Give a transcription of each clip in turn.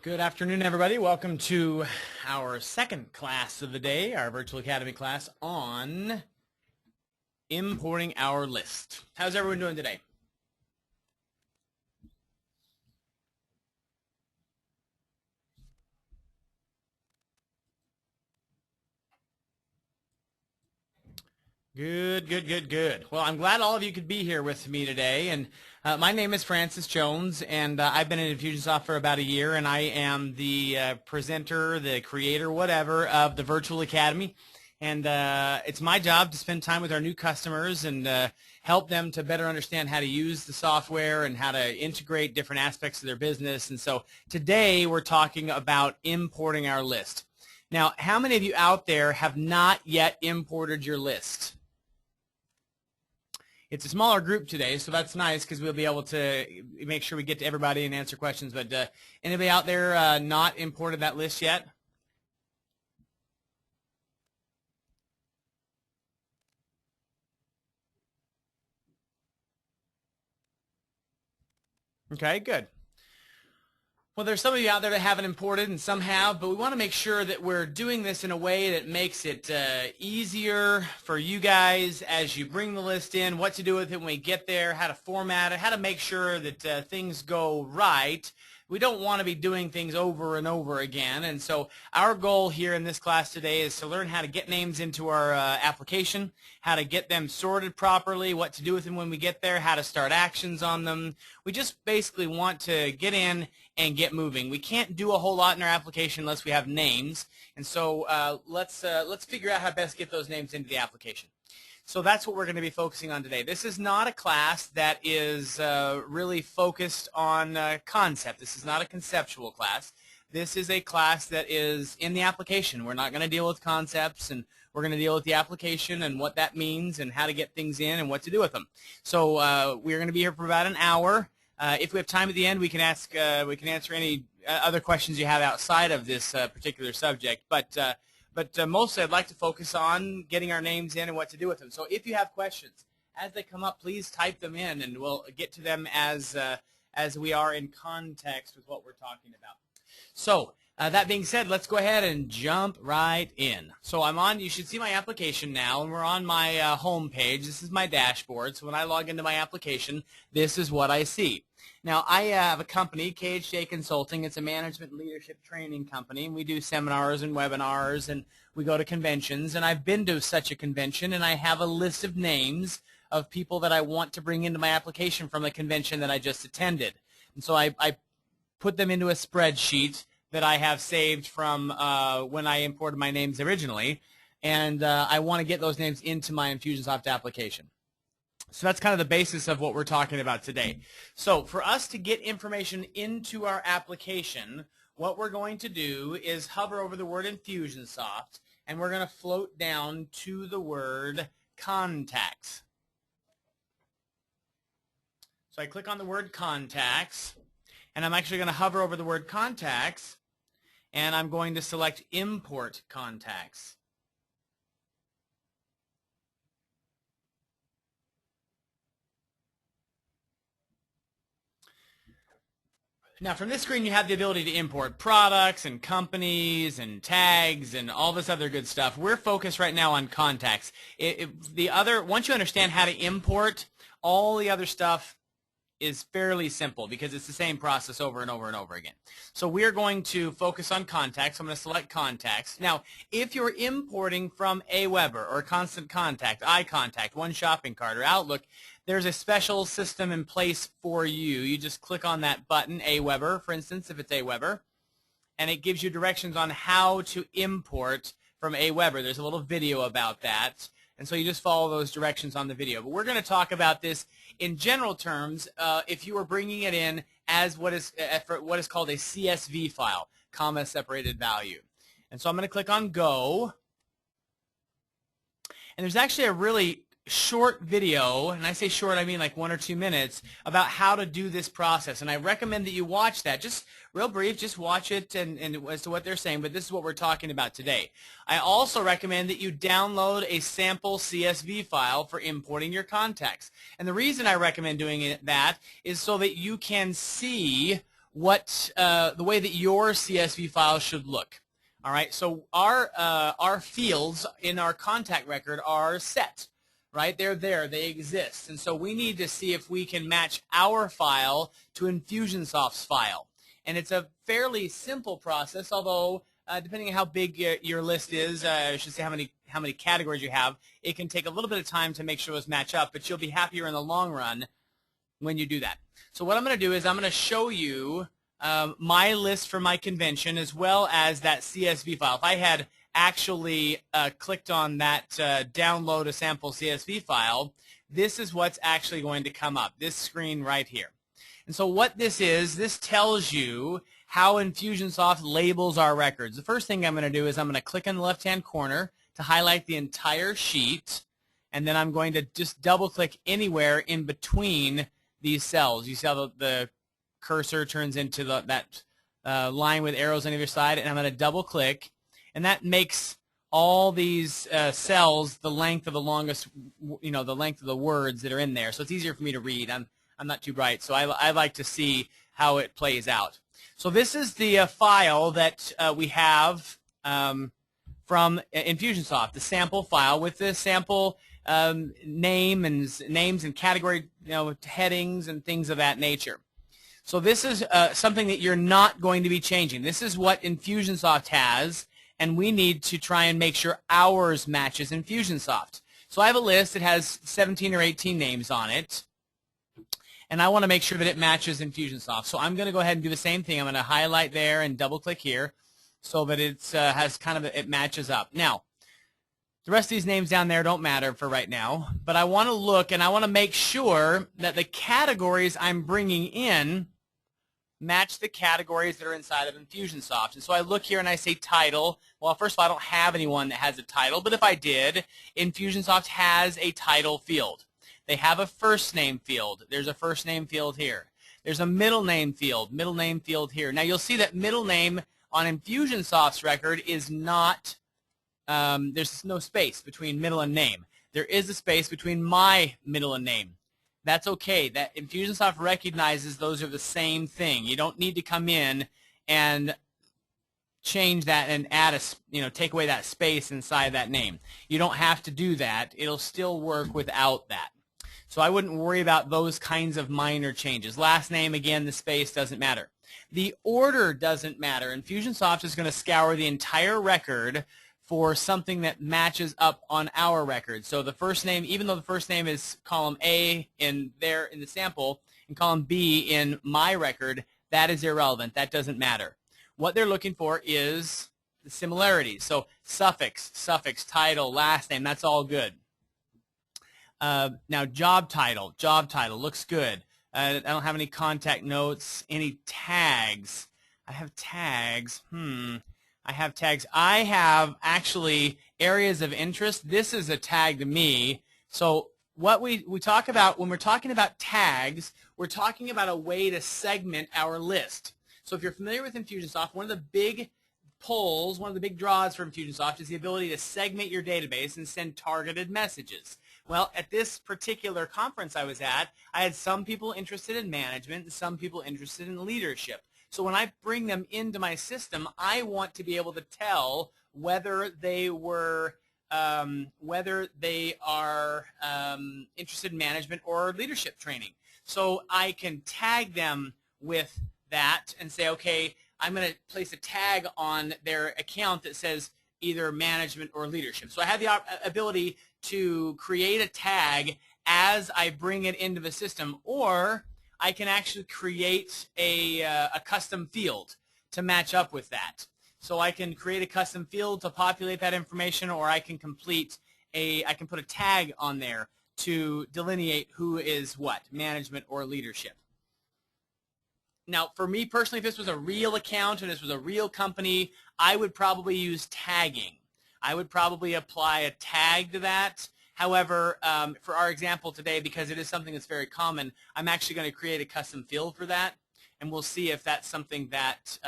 Good afternoon, everybody. Welcome to our second class of the day, our Virtual Academy class on importing our list. How's everyone doing today? Good. Well, I'm glad all of you could be here with me today. And my name is Francis Jones, and I've been in Infusionsoft for about a year, and I am the presenter, the creator, whatever, of the Virtual Academy. And it's my job to spend time with our new customers and help them to better understand how to use the software and how to integrate different aspects of their business. And so today we're talking about importing our list. Now, how many of you out there have not yet imported your list? It's a smaller group today, so that's nice because we'll be able to make sure we get to everybody and answer questions. But anybody out there not imported that list yet? Okay, good. Well, there's some of you out there that haven't imported and some have, but we want to make sure that we're doing this in a way that makes it easier for you guys as you bring the list in, what to do with it when we get there, how to format it, how to make sure that things go right. We don't want to be doing things over and over again, and so our goal here in this class today is to learn how to get names into our application, how to get them sorted properly, what to do with them when we get there, how to start actions on them. We just basically want to get in and get moving. We can't do a whole lot in our application unless we have names, and so let's figure out how to best get those names into the application. So that's what we're going to be focusing on today. This is not a class that is really focused on concept. This is not a conceptual class. This is a class that is in the application. We're not going to deal with concepts, and we're going to deal with the application and what that means and how to get things in and what to do with them. So we're going to be here for about an hour. If we have time at the end, we can answer any other questions you have outside of this particular subject. But mostly I'd like to focus on getting our names in and what to do with them. So if you have questions, as they come up, please type them in, and we'll get to them as we are in context with what we're talking about. So that being said, let's go ahead and jump right in. So you should see my application now, and we're on my home page. This is my dashboard. So when I log into my application, this is what I see. Now, I have a company, KHJ Consulting. It's a management leadership training company, and we do seminars and webinars, and we go to conventions. And I've been to such a convention, and I have a list of names of people that I want to bring into my application from the convention that I just attended. And so I put them into a spreadsheet that I have saved from when I imported my names originally, and I want to get those names into my Infusionsoft application. So that's kind of the basis of what we're talking about today. So for us to get information into our application, what we're going to do is hover over the word Infusionsoft, and we're going to float down to the word contacts. So I click on the word contacts, and I'm actually going to hover over the word contacts, and I'm going to select import contacts. Now, from this screen, you have the ability to import products and companies and tags and all this other good stuff. We're focused right now on contacts. Once you understand how to import, all the other stuff is fairly simple because it's the same process over and over and over again. So we're going to focus on contacts. I'm going to select contacts. Now, if you're importing from Aweber or Constant Contact, iContact, One Shopping Cart, or Outlook, there's a special system in place for you. You just click on that button, Aweber, for instance, if it's Aweber, and it gives you directions on how to import from Aweber. There's a little video about that. And so you just follow those directions on the video. But we're going to talk about this in general terms if you are bringing it in as what is called a CSV file, comma separated value. And so I'm going to click on Go. And there's actually a really short video, and I say short, I mean like 1 or 2 minutes, about how to do this process. And I recommend that you watch that. Just real brief, just watch it and as to what they're saying, but this is what we're talking about today. I also recommend that you download a sample CSV file for importing your contacts. And the reason I recommend doing that is so that you can see the way that your CSV file should look. All right, so our fields in our contact record are set, right? They're there, they exist, and so we need to see if we can match our file to Infusionsoft's file. And it's a fairly simple process, although depending on how big your list is, I should say how many categories you have, it can take a little bit of time to make sure those match up, but you'll be happier in the long run when you do that. So what I'm going to do is I'm going to show you my list for my convention as well as that CSV file. If I had actually clicked on that download a sample CSV file, this is what's actually going to come up, this screen right here. And so what this is, this tells you how Infusionsoft labels our records. The first thing I'm going to do is I'm going to click on the left-hand corner to highlight the entire sheet, and then I'm going to just double-click anywhere in between these cells. You see how the cursor turns into that line with arrows on either side, and I'm going to double-click, and that makes all these cells the length of the longest, the length of the words that are in there. So it's easier for me to read. I'm not too bright, so I like to see how it plays out. So this is the file that we have from Infusionsoft, the sample file with the sample names and category headings and things of that nature. So this is something that you're not going to be changing. This is what Infusionsoft has, and we need to try and make sure ours matches Infusionsoft. So I have a list that has 17 or 18 names on it, and I want to make sure that it matches Infusionsoft. So I'm going to go ahead and do the same thing. I'm going to highlight there and double-click here so that it's has kind of it matches up. Now, the rest of these names down there don't matter for right now, but I want to look and I want to make sure that the categories I'm bringing in match the categories that are inside of Infusionsoft. And so I look here and I say title. Well, first of all, I don't have anyone that has a title, but if I did, Infusionsoft has a title field. They have a first name field. There's a first name field here. There's a middle name field here. Now you'll see that middle name on Infusionsoft's record is not, there's no space between middle and name. There is a space between my middle and name. That's okay. That Infusionsoft recognizes those are the same thing. You don't need to come in and change that and add take away that space inside that name. You don't have to do that. It'll still work without that. So I wouldn't worry about those kinds of minor changes. Last name, again, the space doesn't matter. The order doesn't matter. Infusionsoft is going to scour the entire record for something that matches up on our record. So the first name, even though the first name is column A in the sample and column B in my record, that is irrelevant. That doesn't matter. What they're looking for is the similarities. So suffix, title, last name, that's all good. Now job title looks good. I don't have any contact notes, any tags. I have tags. I have tags. I have actually areas of interest. This is a tag to me. So what we talk about when we're talking about tags, we're talking about a way to segment our list. So if you're familiar with Infusionsoft, one of the big pulls, one of the big draws for Infusionsoft is the ability to segment your database and send targeted messages. Well, at this particular conference I was at, I had some people interested in management and some people interested in leadership. So when I bring them into my system, I want to be able to tell whether they are interested in management or leadership training. So I can tag them with that and say, okay, I'm going to place a tag on their account that says either management or leadership. So I have the ability to create a tag as I bring it into the system, or I can actually create a custom field to match up with that. So I can create a custom field to populate that information, or I can put a tag on there to delineate who is what, management or leadership. Now, for me personally, if this was a real account and this was a real company, I would probably use tagging. I would probably apply a tag to that. However, for our example today, because it is something that's very common, I'm actually going to create a custom field for that, and we'll see if that's something that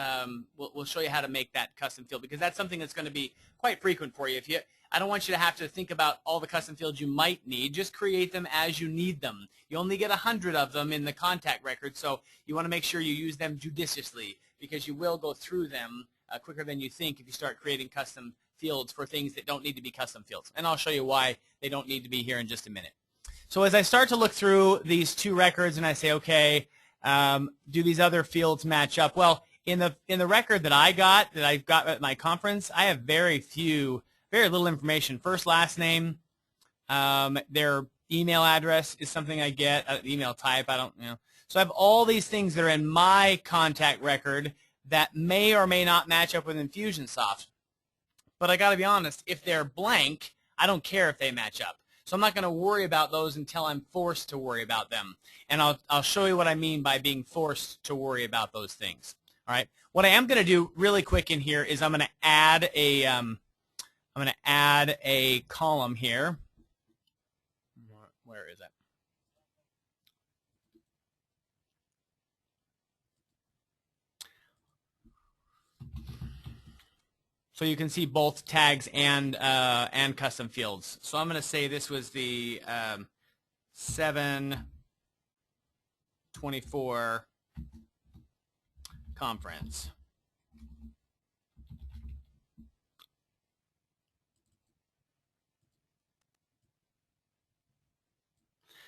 we'll show you how to make that custom field, because that's something that's going to be quite frequent for you. I don't want you to have to think about all the custom fields you might need. Just create them as you need them. You only get 100 of them in the contact record, so you want to make sure you use them judiciously, because you will go through them quicker than you think if you start creating custom fields for things that don't need to be custom fields. And I'll show you why they don't need to be here in just a minute. So as I start to look through these two records and I say, okay, do these other fields match up? Well, in the record that I got at my conference, I have very little information. First, last name, their email address is something I get, email type, I don't, So I have all these things that are in my contact record that may or may not match up with Infusionsoft. But I got to be honest, if they're blank, I don't care if they match up. So I'm not going to worry about those until I'm forced to worry about them. And I'll show you what I mean by being forced to worry about those things. All right. What I am going to do really quick in here is I'm going to add a column here. Where is it? So you can see both tags and custom fields. So I'm going to say this was the 7/24 conference.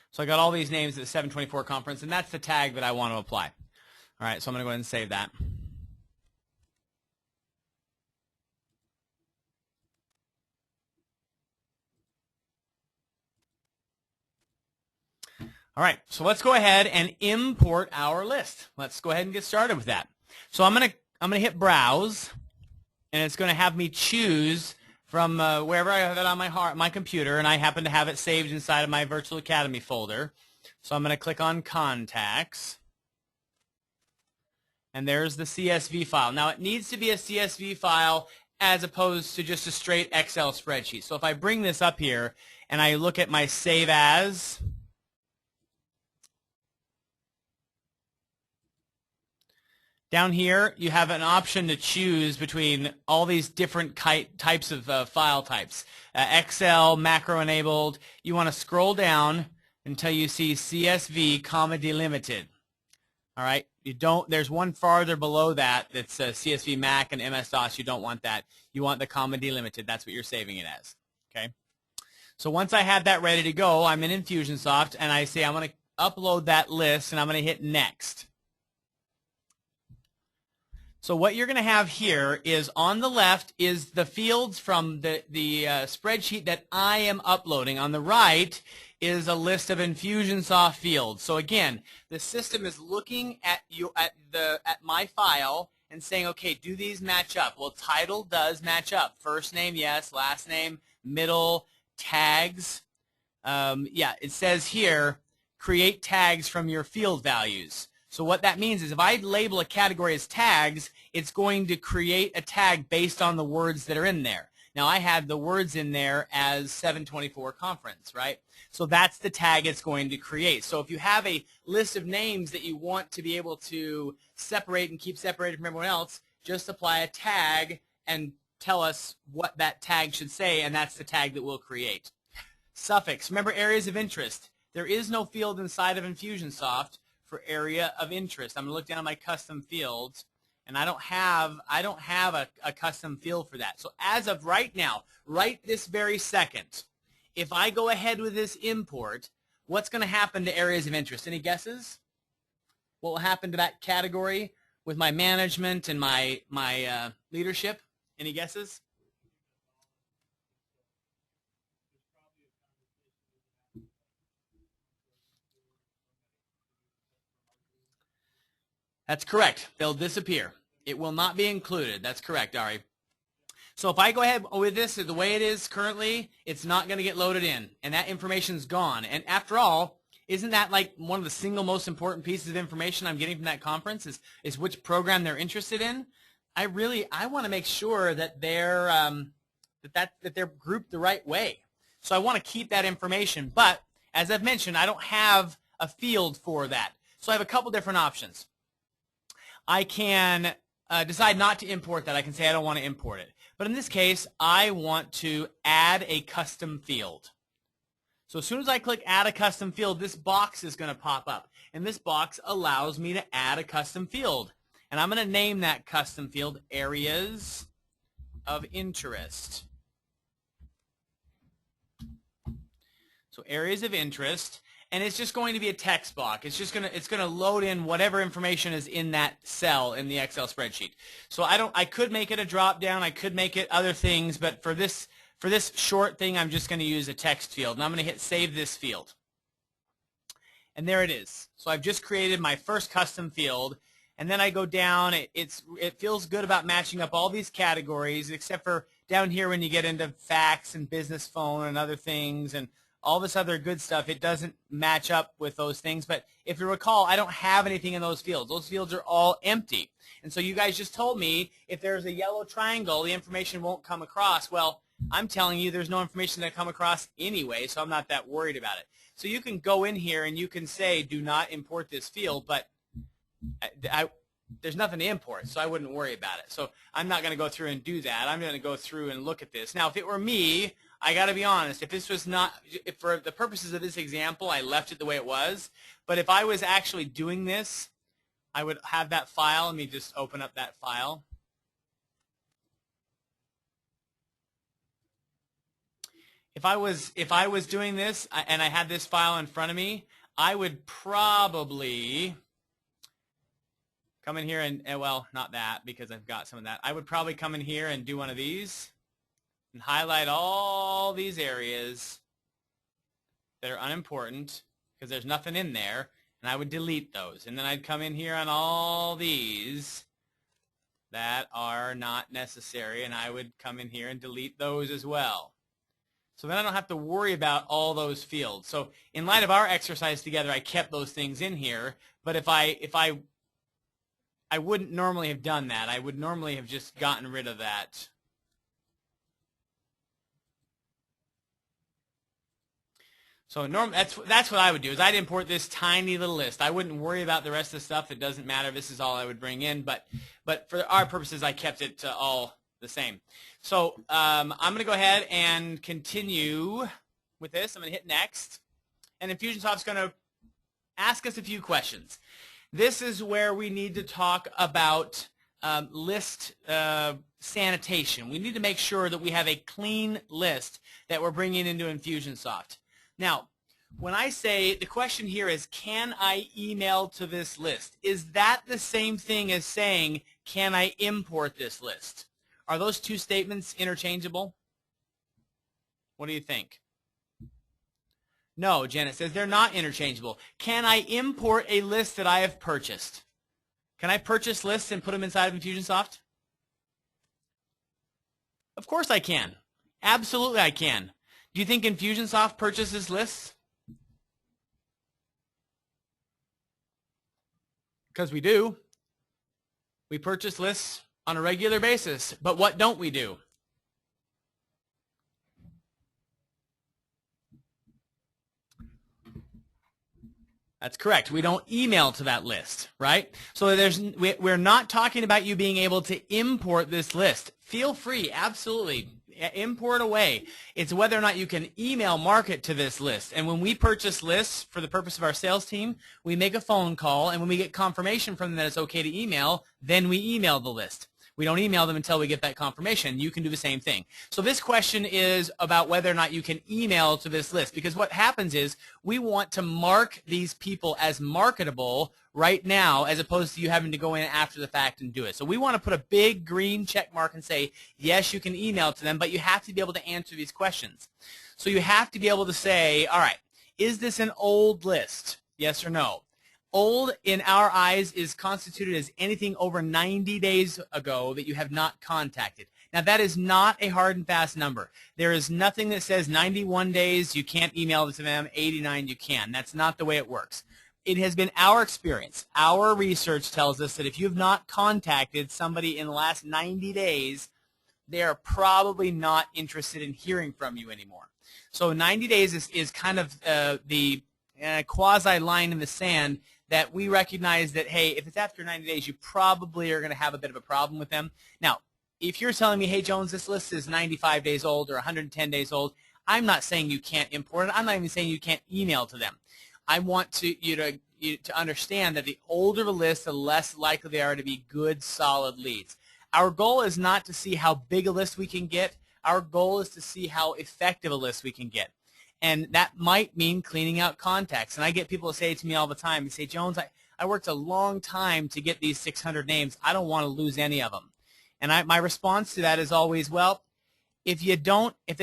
So I got all these names at the 7/24 conference, and that's the tag that I want to apply. All right, so I'm going to go ahead and save that. All right, so let's go ahead and import our list. Let's go ahead and get started with that. So I'm gonna hit browse, and it's going to have me choose from wherever I have it on my computer, and I happen to have it saved inside of my Virtual Academy folder. So I'm going to click on Contacts, and there's the CSV file. Now it needs to be a CSV file as opposed to just a straight Excel spreadsheet. So if I bring this up here and I look at my Save As, down here, you have an option to choose between all these different types of file types. Excel, macro enabled. You want to scroll down until you see CSV, comma delimited. All right. There's one farther below that that's CSV Mac and MS-DOS. You don't want that. You want the comma delimited. That's what you're saving it as. Okay. So once I have that ready to go, I'm in Infusionsoft, and I say I'm going to upload that list, and I'm going to hit Next. So what you're going to have here is on the left is the fields from the spreadsheet that I am uploading. On the right is a list of Infusionsoft fields. So again, the system is looking at my file and saying, okay, do these match up? Well, title does match up. First name, yes. Last name, middle, tags. Yeah, it says here, create tags from your field values. So what that means is if I label a category as tags, it's going to create a tag based on the words that are in there. Now I had the words in there as 7/24 conference, right? So that's the tag it's going to create. So if you have a list of names that you want to be able to separate and keep separated from everyone else, just apply a tag and tell us what that tag should say, and that's the tag that we'll create. Suffix. Remember areas of interest. There is no field inside of Infusionsoft for area of interest. I'm going to look down at my custom fields, and I don't have a custom field for that. So as of right now, right this very second, if I go ahead with this import, what's going to happen to areas of interest? Any guesses? What will happen to that category with my management and my leadership? Any guesses? That's correct. They'll disappear. It will not be included. That's correct, Ari. So if I go ahead with this the way it is currently, it's not going to get loaded in, and that information's gone. And after all, isn't that like one of the single most important pieces of information I'm getting from that conference is which program they're interested in? I want to make sure that they're that they're grouped the right way. So I want to keep that information, but as I've mentioned, I don't have a field for that. So I have a couple different options. I can decide not to import that, I can say I don't want to import it. But in this case, I want to add a custom field. So as soon as I click add a custom field, this box is going to pop up. And this box allows me to add a custom field. And I'm going to name that custom field areas of interest. So areas of interest. And it's just going to be a text box. It's going to load in whatever information is in that cell in the Excel spreadsheet. So I could make it a drop down, I could make it other things, but for this short thing, I'm just going to use a text field. And I'm going to hit save this field. And there it is. So I've just created my first custom field. And then I go down. It feels good about matching up all these categories, except for down here when you get into fax and business phone and other things and all this other good stuff, it doesn't match up with those things. But if you recall, I don't have anything in those fields. Those fields are all empty. And so you guys just told me if there's a yellow triangle, the information won't come across. Well, I'm telling you there's no information that come across anyway, so I'm not that worried about it. So you can go in here and you can say do not import this field, but there's nothing to import, so I wouldn't worry about it. So I'm not going to go through and do that. I'm going to go through and look at this. Now, if it were me, I got to be honest, if this was not, if for the purposes of this example, I left it the way it was, but if I was actually doing this, I would have that file. Let me just open up that file. If I was doing this and I had this file in front of me, I would probably come in here and, well, not that because I've got some of that. I would probably come in here and do one of these and highlight all these areas that are unimportant because there's nothing in there, and I would delete those. And then I'd come in here on all these that are not necessary, and I would come in here and delete those as well. So then I don't have to worry about all those fields. So in light of our exercise together, I kept those things in here, but if I wouldn't normally have done that. I would normally have just gotten rid of that. So that's what I would do, is I'd import this tiny little list. I wouldn't worry about the rest of the stuff. It doesn't matter. This is all I would bring in. But for our purposes, I kept it all the same. So I'm going to go ahead and continue with this. I'm going to hit next. And Infusionsoft's going to ask us a few questions. This is where we need to talk about list sanitation. We need to make sure that we have a clean list that we're bringing into Infusionsoft. Now, when I say, the question here is, can I email to this list? Is that the same thing as saying, can I import this list? Are those two statements interchangeable? What do you think? No, Janet says they're not interchangeable. Can I import a list that I have purchased? Can I purchase lists and put them inside of Infusionsoft? Of course I can. Absolutely I can. Do you think Infusionsoft purchases lists? Because we do. We purchase lists on a regular basis. But what don't we do? That's correct. We don't email to that list, right? So we're not talking about you being able to import this list. Feel free, absolutely. Import away. It's whether or not you can email market to this list. And when we purchase lists for the purpose of our sales team, we make a phone call, and when we get confirmation from them that it's okay to email, then we email the list. We don't email them until we get that confirmation. You can do the same thing. So this question is about whether or not you can email to this list, because what happens is we want to mark these people as marketable right now as opposed to you having to go in after the fact and do it. So we want to put a big green check mark and say, yes, you can email to them, but you have to be able to answer these questions. So you have to be able to say, all right, is this an old list? Yes or no? Old in our eyes is constituted as anything over 90 days ago that you have not contacted. Now that is not a hard and fast number. There is nothing that says 91 days you can't email it to them, 89 you can. That's not the way it works. It has been our experience. Our research tells us that if you have not contacted somebody in the last 90 days, they are probably not interested in hearing from you anymore. So 90 days is kind of the quasi line in the sand that we recognize that, hey, if it's after 90 days, you probably are going to have a bit of a problem with them. Now, if you're telling me, hey, Jones, this list is 95 days old or 110 days old, I'm not saying you can't import it. I'm not even saying you can't email to them. I want you to understand that the older the list, the less likely they are to be good, solid leads. Our goal is not to see how big a list we can get. Our goal is to see how effective a list we can get. And that might mean cleaning out contacts. And I get people to say to me all the time, they say, Jones, I worked a long time to get these 600 names. I don't want to lose any of them. And my response to that is always, well, if they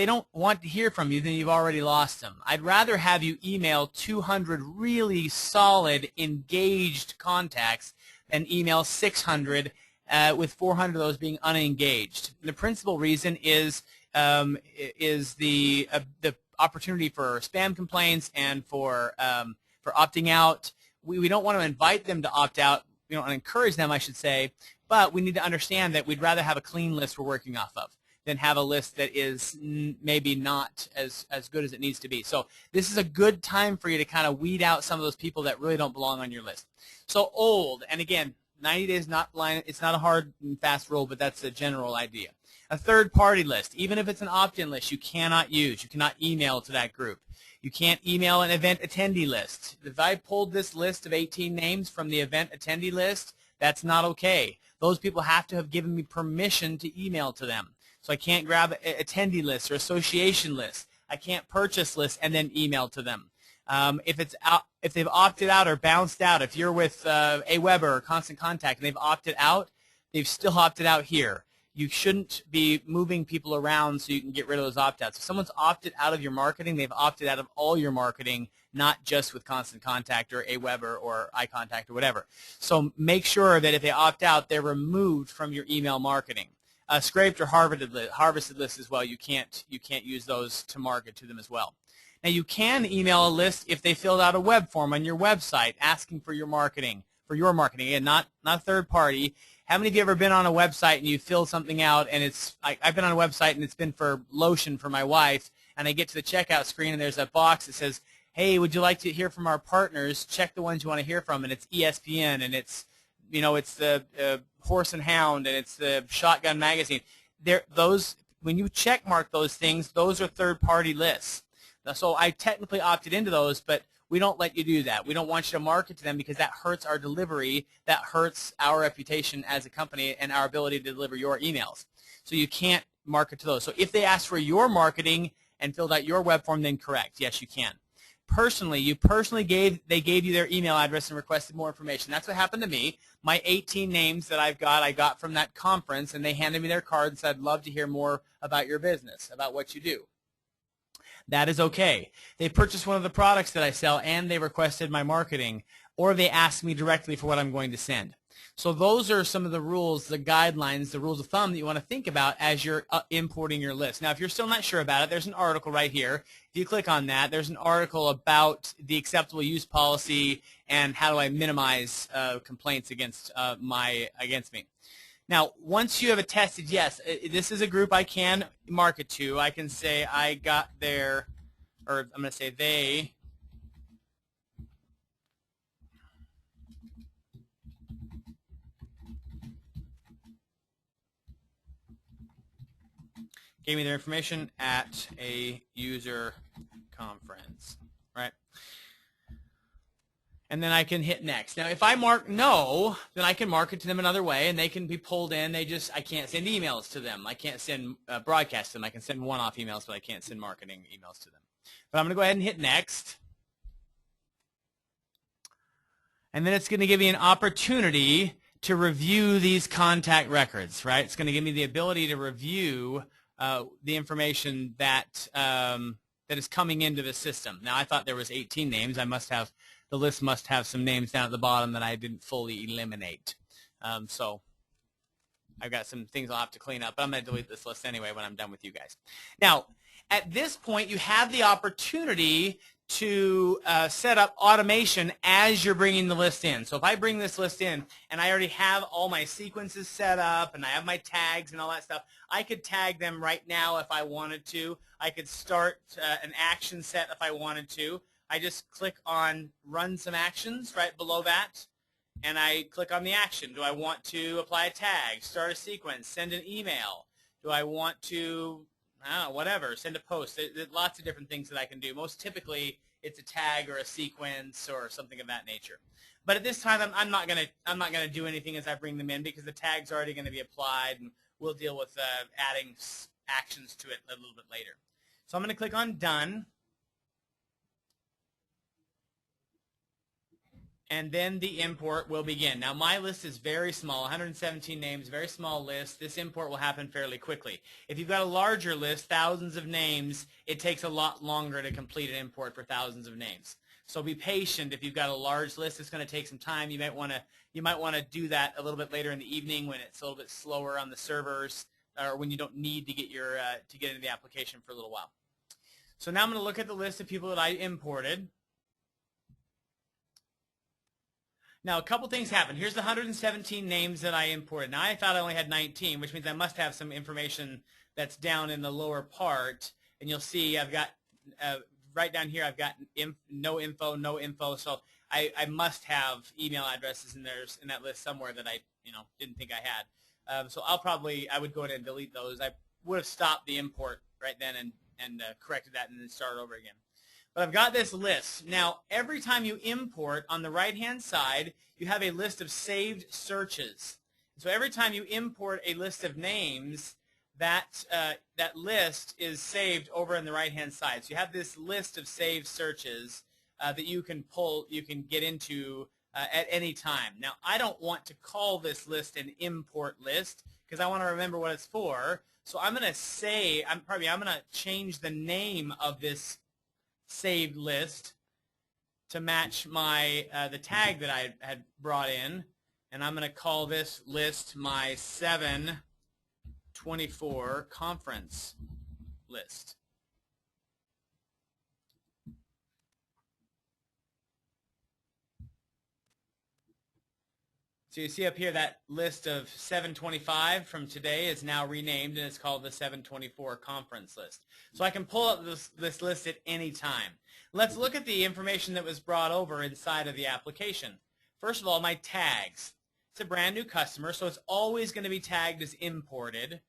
don't want to hear from you, then you've already lost them. I'd rather have you email 200 really solid, engaged contacts than email 600 with 400 of those being unengaged. The principal reason is the opportunity for spam complaints and for opting out. We don't want to invite them to opt out. We don't want to encourage them, I should say, but we need to understand that we'd rather have a clean list we're working off of than have a list that is maybe not as good as it needs to be. So this is a good time for you to kind of weed out some of those people that really don't belong on your list. So old, and again, 90 days it's not a hard and fast rule, but that's a general idea. A third-party list, even if it's an opt-in list, you cannot use. You cannot email to that group. You can't email an event attendee list. If I pulled this list of 18 names from the event attendee list, that's not okay. Those people have to have given me permission to email to them. So I can't grab attendee lists or association lists. I can't purchase lists and then email to them. If they've opted out or bounced out, if you're with AWeber or Constant Contact and they've opted out, they've still opted out here. You shouldn't be moving people around so you can get rid of those opt-outs. If someone's opted out of your marketing, they've opted out of all your marketing, not just with Constant Contact or AWeber or iContact or whatever. So make sure that if they opt out, they're removed from your email marketing. Scraped or harvested lists as well. You can't use those to market to them as well. Now you can email a list if they filled out a web form on your website asking for your marketing. Again, not third party. How many of you ever been on a website and you fill something out and I've been on a website and it's been for lotion for my wife, and I get to the checkout screen and there's a box that says, hey, would you like to hear from our partners? Check the ones you want to hear from, and it's ESPN and it's the Horse and Hound and it's the Shotgun Magazine. When you check mark those things, those are third-party lists. So I technically opted into those, but we don't let you do that. We don't want you to market to them because that hurts our delivery. That hurts our reputation as a company and our ability to deliver your emails. So you can't market to those. So if they ask for your marketing and filled out your web form, then correct. Yes, you can. They gave you their email address and requested more information. That's what happened to me. My 18 names that I got from that conference, and they handed me their card and said, I'd love to hear more about your business, about what you do. That is okay. They purchased one of the products that I sell, and they requested my marketing, or they asked me directly for what I'm going to send. So those are some of the rules, the guidelines, the rules of thumb that you want to think about as you're importing your list. Now, if you're still not sure about it, there's an article right here. If you click on that, there's an article about the acceptable use policy and how do I minimize complaints against me. Now, once you have attested, yes, this is a group I can market to. I can say I got their, or I'm going to say they gave me their information at a user conference, right? And then I can hit next. Now, if I mark no, then I can market to them another way, and they can be pulled in. I can't send emails to them. I can't send broadcast to them. I can send one-off emails, but I can't send marketing emails to them. But I'm going to go ahead and hit next. And then it's going to give me an opportunity to review these contact records, right? It's going to give me the ability to review the information that is coming into the system. Now, I thought there was 18 names. The list must have some names down at the bottom that I didn't fully eliminate. So I've got some things I'll have to clean up, but I'm going to delete this list anyway when I'm done with you guys. Now, at this point, you have the opportunity to set up automation as you're bringing the list in. So if I bring this list in and I already have all my sequences set up and I have my tags and all that stuff, I could tag them right now if I wanted to. I could start an action set if I wanted to. I just click on run some actions right below that, and I click on the action. Do I want to apply a tag, start a sequence, send an email? Do I want to, whatever, send a post? There's lots of different things that I can do. Most typically, it's a tag or a sequence or something of that nature. But at this time, I'm not gonna do anything as I bring them in because the tag's already going to be applied, and we'll deal with adding actions to it a little bit later. So I'm going to click on Done. And then the import will begin. Now my list is very small, 117 names, very small list. This import will happen fairly quickly. If you've got a larger list, thousands of names, it takes a lot longer to complete an import for thousands of names. So be patient. If you've got a large list, it's going to take some time. You might want to do that a little bit later in the evening when it's a little bit slower on the servers, or when you don't need to get into the application for a little while. So now I'm going to look at the list of people that I imported. Now, a couple things happened. Here's the 117 names that I imported. Now, I thought I only had 19, which means I must have some information that's down in the lower part. And you'll see I've got, right down here, I've got no info. So I must have email addresses in that list somewhere that I didn't think I had. So I would go ahead and delete those. I would have stopped the import right then and corrected that and then started over again. But I've got this list. Now, every time you import, on the right-hand side, you have a list of saved searches. So every time you import a list of names, that list is saved over on the right-hand side. So you have this list of saved searches that you can get into at any time. Now, I don't want to call this list an import list because I want to remember what it's for. So I'm going to change the name of this saved list to match the tag that I had brought in, and I'm going to call this list my 724 conference list. So you see up here that list of 725 from today is now renamed, and it's called the 724 conference list. So I can pull up this list at any time. Let's look at the information that was brought over inside of the application. First of all, my tags. It's a brand new customer, so it's always going to be tagged as imported,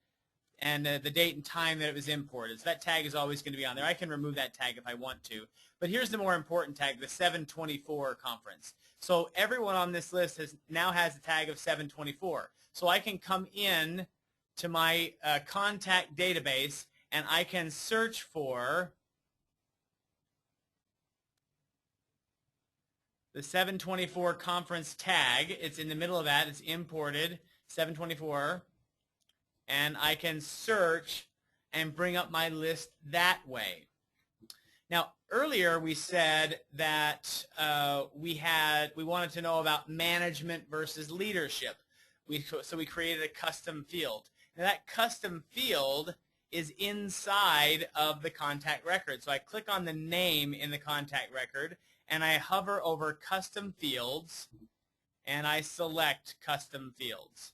and the date and time that it was imported. So that tag is always going to be on there. I can remove that tag if I want to. But here's the more important tag, the 724 conference. So everyone on this list now has a tag of 724. So I can come in to my contact database and I can search for the 724 conference tag. It's in the middle of that. It's imported, 724. And I can search and bring up my list that way. Now, earlier we said that we wanted to know about management versus leadership. So we created a custom field. Now that custom field is inside of the contact record. So I click on the name in the contact record, and I hover over custom fields, and I select custom fields.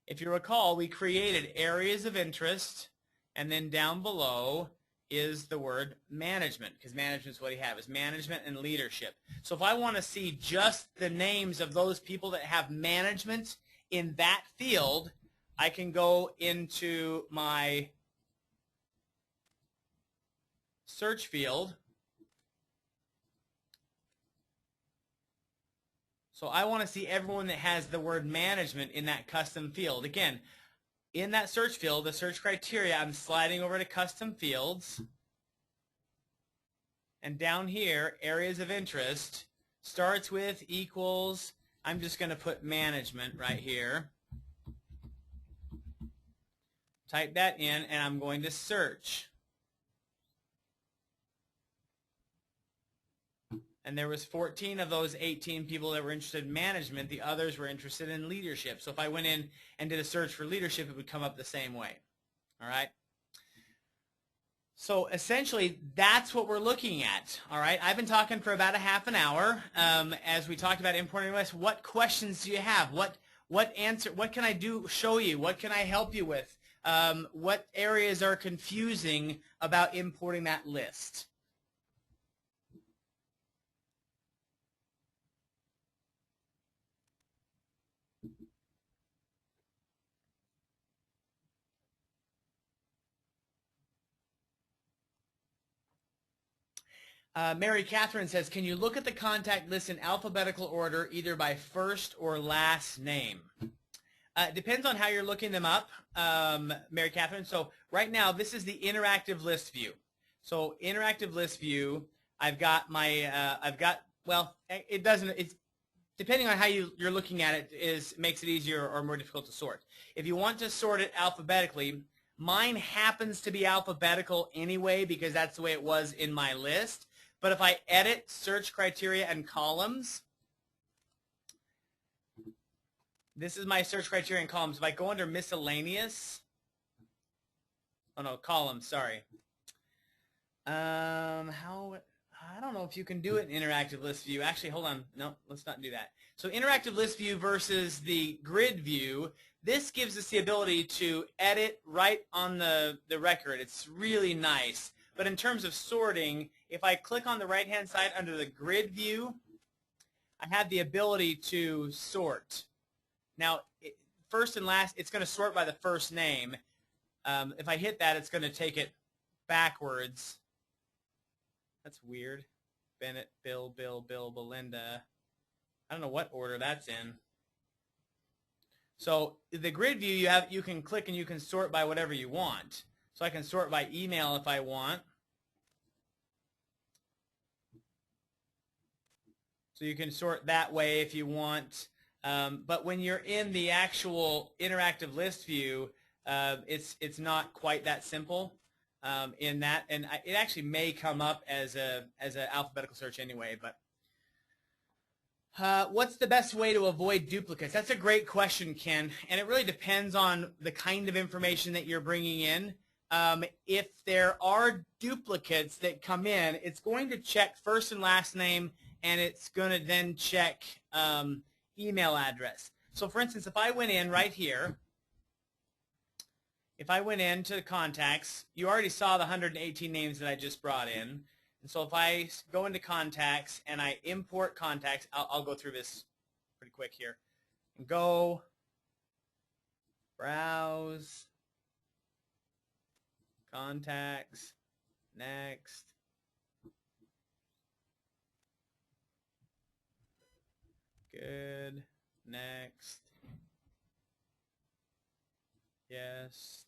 If you recall, we created areas of interest, and then down below is the word management, because management is what you have, is management and leadership. So if I want to see just the names of those people that have management in that field, I can go into my search field. So I want to see everyone that has the word management in that custom field. Again, in that search field, the search criteria, I'm sliding over to custom fields. And down here, areas of interest, starts with, equals, I'm just going to put management right here. Type that in, and I'm going to search. And there was 14 of those 18 people that were interested in management. The others were interested in leadership. So if I went in and did a search for leadership, it would come up the same way. All right? So essentially, that's what we're looking at. All right? I've been talking for about a half an hour as we talked about importing lists. What questions do you have? What can I show you? What can I help you with? What areas are confusing about importing that list? Mary Catherine says, can you look at the contact list in alphabetical order, either by first or last name? Depends on how you're looking them up, Mary Catherine. So right now, this is the interactive list view. So interactive list view, I've got my, well, it doesn't, it's depending on how you're looking at it makes it easier or more difficult to sort. If you want to sort it alphabetically, mine happens to be alphabetical anyway because that's the way it was in my list. But if I edit search criteria and columns, this is my search criteria and columns. If I go under miscellaneous, oh no, columns, sorry. I don't know if you can do it in interactive list view. Actually, hold on. No, let's not do that. So interactive list view versus the grid view, this gives us the ability to edit right on the record. It's really nice. But in terms of sorting, if I click on the right-hand side under the grid view, I have the ability to sort. Now, first and last, it's going to sort by the first name. If I hit that, it's going to take it backwards. That's weird. Bennett, Bill, Belinda. I don't know what order that's in. So the grid view, you can click and you can sort by whatever you want. So I can sort by email if I want. So you can sort that way if you want. But when you're in the actual interactive list view, it's not quite that simple in that, and it actually may come up as an alphabetical search anyway. But what's the best way to avoid duplicates? That's a great question, Ken, and it really depends on the kind of information that you're bringing in. If there are duplicates that come in, it's going to check first and last name, and it's going to then check email address. So for instance, if I went in right here, if I went into the contacts, you already saw the 118 names that I just brought in. And so if I go into contacts and I import contacts, I'll go through this pretty quick here. And go, browse, contacts, next. Good, next. Yes,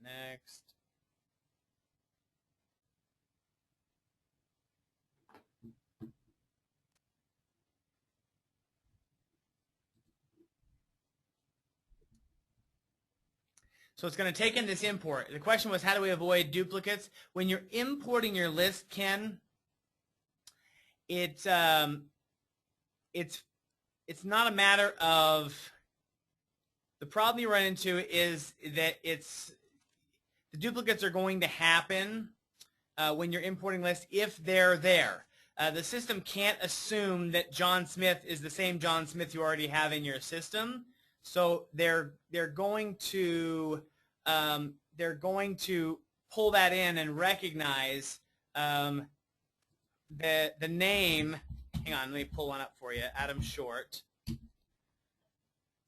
next. So it's going to take in this import. The question was, how do we avoid duplicates? When you're importing your list, Ken, it's not a matter of, the problem you run into is that the duplicates are going to happen when you're importing lists if they're there. The system can't assume that John Smith is the same John Smith you already have in your system, so they're going to pull that in and recognize the name. Hang on, let me pull one up for you. Adam Short.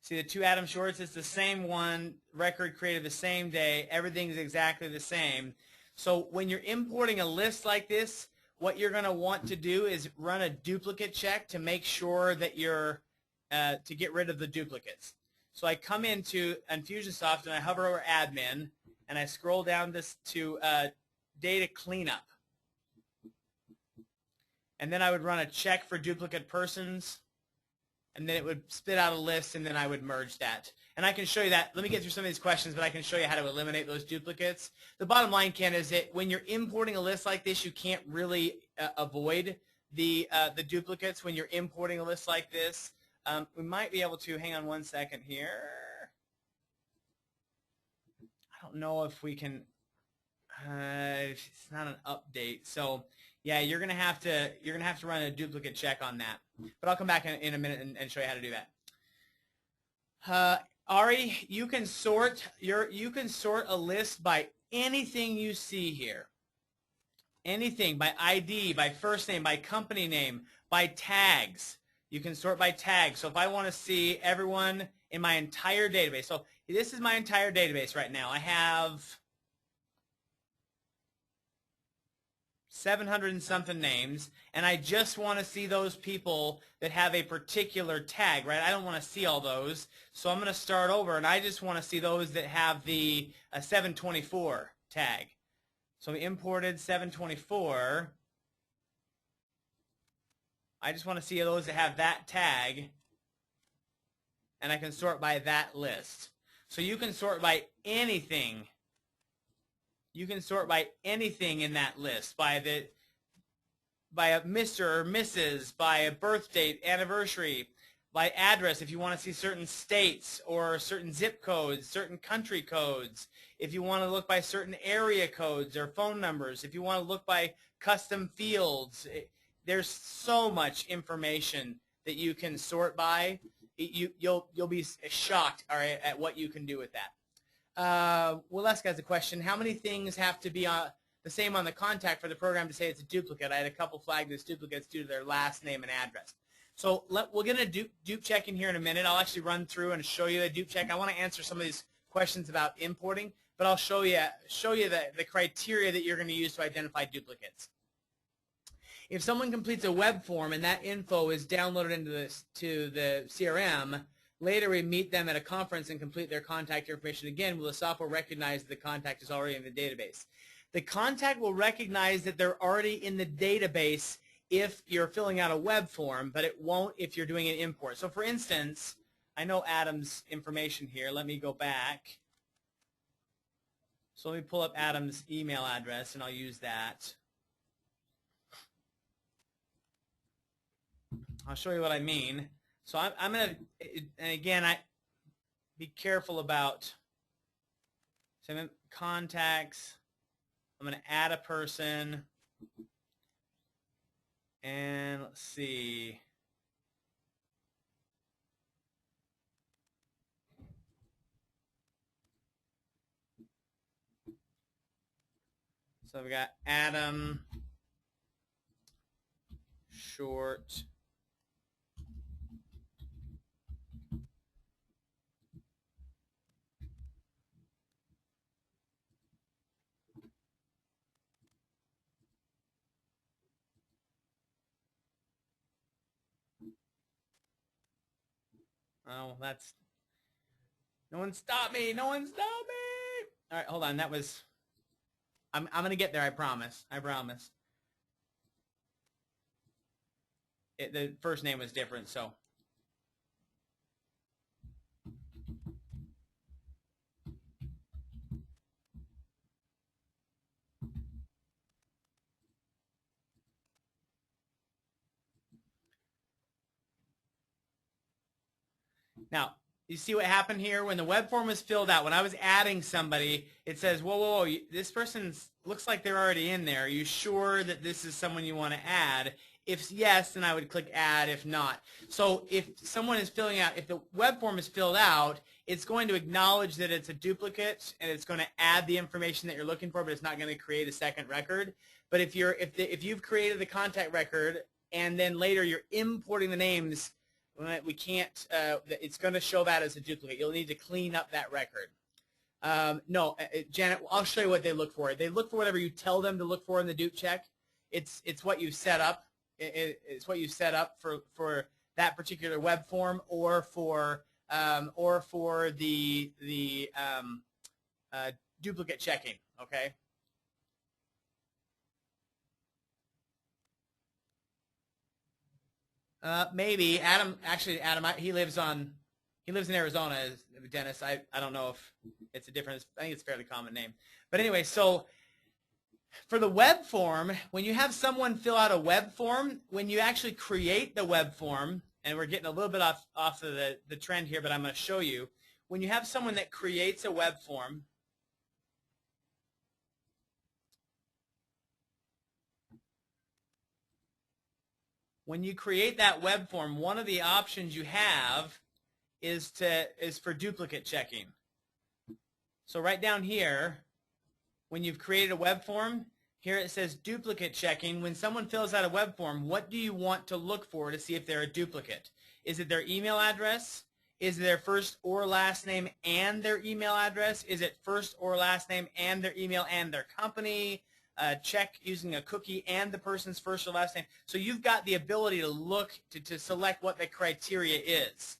See the two Adam Shorts? It's the same one, record created the same day, everything's exactly the same. So when you're importing a list like this, what you're going to want to do is run a duplicate check to make sure that you're, to get rid of the duplicates. So I come into Infusionsoft and I hover over admin and I scroll down this to data cleanup. And then I would run a check for duplicate persons, and then it would spit out a list, and then I would merge that. And I can show you that. Let me get through some of these questions, but I can show you how to eliminate those duplicates. The bottom line, Ken, is that when you're importing a list like this, you can't really avoid the duplicates when you're importing a list like this. We might be able to, hang on one second here. I don't know if we can, it's not an update. So yeah, you're gonna have to run a duplicate check on that. But I'll come back in a minute and show you how to do that. Ari, you can sort a list by anything you see here. Anything, by ID, by first name, by company name, by tags. You can sort by tags. So if I want to see everyone in my entire database, so this is my entire database right now. I have 700 and something names, and I just want to see those people that have a particular tag, right? I don't want to see all those, so I'm going to start over, and I just want to see those that have the 724 tag. So we imported 724. I just want to see those that have that tag, and I can sort by that list. So you can sort by anything. You can sort by anything in that list, by a Mr. or Mrs., by a birth date, anniversary, by address if you want to see certain states or certain zip codes, certain country codes, if you want to look by certain area codes or phone numbers, if you want to look by custom fields. There's so much information that you can sort by. You'll be shocked, all right, at what you can do with that. We'll ask guys a question. How many things have to be the same on the contact for the program to say it's a duplicate? I had a couple flagged as duplicates due to their last name and address. So we'll get a dupe check in here in a minute. I'll actually run through and show you the dupe check. I want to answer some of these questions about importing, but I'll show you the criteria that you're going to use to identify duplicates. If someone completes a web form and that info is downloaded to the CRM, later we meet them at a conference and complete their contact information again, will the software recognize that the contact is already in the database? The contact will recognize that they're already in the database if you're filling out a web form, but it won't if you're doing an import. So for instance, I know Adam's information here. Let me go back. So let me pull up Adam's email address and I'll use that. I'll show you what I mean. So I'm going to, and again, be careful about contacts. I'm going to add a person. And let's see. So we got Adam Short. Oh, that's, no one stop me, no one stop me. All right, hold on, that was, I'm going to get there, I promise, I promise. The first name was different, so. Now, you see what happened here? When the web form was filled out, when I was adding somebody, it says, whoa, whoa, whoa, this person looks like they're already in there. Are you sure that this is someone you want to add? If yes, then I would click add. If not. So if someone is filling out, if the web form is filled out, it's going to acknowledge that it's a duplicate and it's going to add the information that you're looking for, but it's not going to create a second record. But if you've created the contact record and then later you're importing the names, we can't, it's going to show that as a duplicate. You'll need to clean up that record. No, Janet, I'll show you what they look for. They look for whatever you tell them to look for in the dupe check. It's what you set up. It's what you set up for that particular web form or for the duplicate checking. Okay. Maybe Adam. Actually, Adam. He lives in Arizona. Dennis. I don't know if it's a difference. I think it's a fairly common name. But anyway, so for the web form, when you have someone fill out a web form, when you actually create the web form, and we're getting a little bit off of the trend here, but I'm going to show you. When you have someone that creates a web form, when you create that web form, one of the options you have is for duplicate checking. So right down here, when you've created a web form, here it says duplicate checking. When someone fills out a web form, what do you want to look for to see if they're a duplicate? Is it their email address? Is it their first or last name and their email address? Is it first or last name and their email and their company? check using a cookie and the person's first or last name. So you've got the ability to look to select what the criteria is.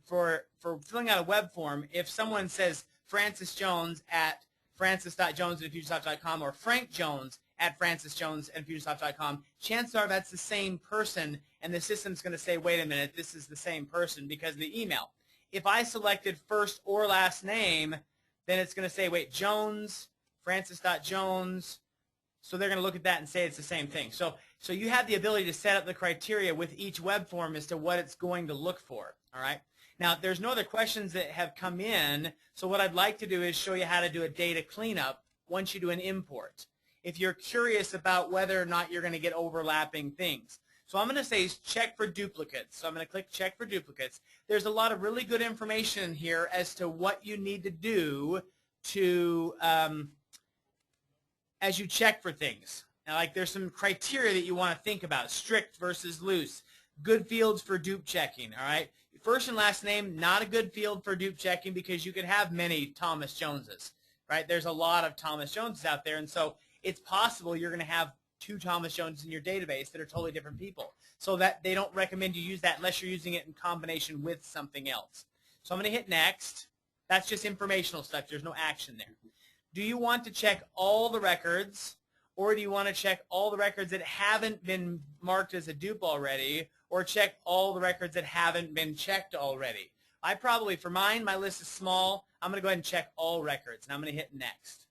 For filling out a web form, if someone says Francis Jones at francis.jones@infusionsoft.com or Frank Jones at francisjones@infusionsoft.com, chances are that's the same person, and the system's going to say, wait a minute, this is the same person because of the email. If I selected first or last name, then it's going to say, wait, Jones, francis.jones. So they're going to look at that and say it's the same thing. So you have the ability to set up the criteria with each web form as to what it's going to look for. All right. Now, there's no other questions that have come in. So what I'd like to do is show you how to do a data cleanup once you do an import, if you're curious about whether or not you're going to get overlapping things. So I'm going to say check for duplicates. So I'm going to click check for duplicates. There's a lot of really good information here as to what you need to do to as you check for things. Now, like there's some criteria that you want to think about, strict versus loose, good fields for dupe checking, all right? First and last name, not a good field for dupe checking because you could have many Thomas Joneses, right? There's a lot of Thomas Joneses out there, and so it's possible you're going to have 2 Thomas Joneses in your database that are totally different people. So that they don't recommend you use that unless you're using it in combination with something else. So I'm going to hit next. That's just informational stuff. There's no action there. Do you want to check all the records, or do you want to check all the records that haven't been marked as a dupe already, or check all the records that haven't been checked already? I probably, for mine, my list is small. I'm going to go ahead and check all records, and I'm going to hit next.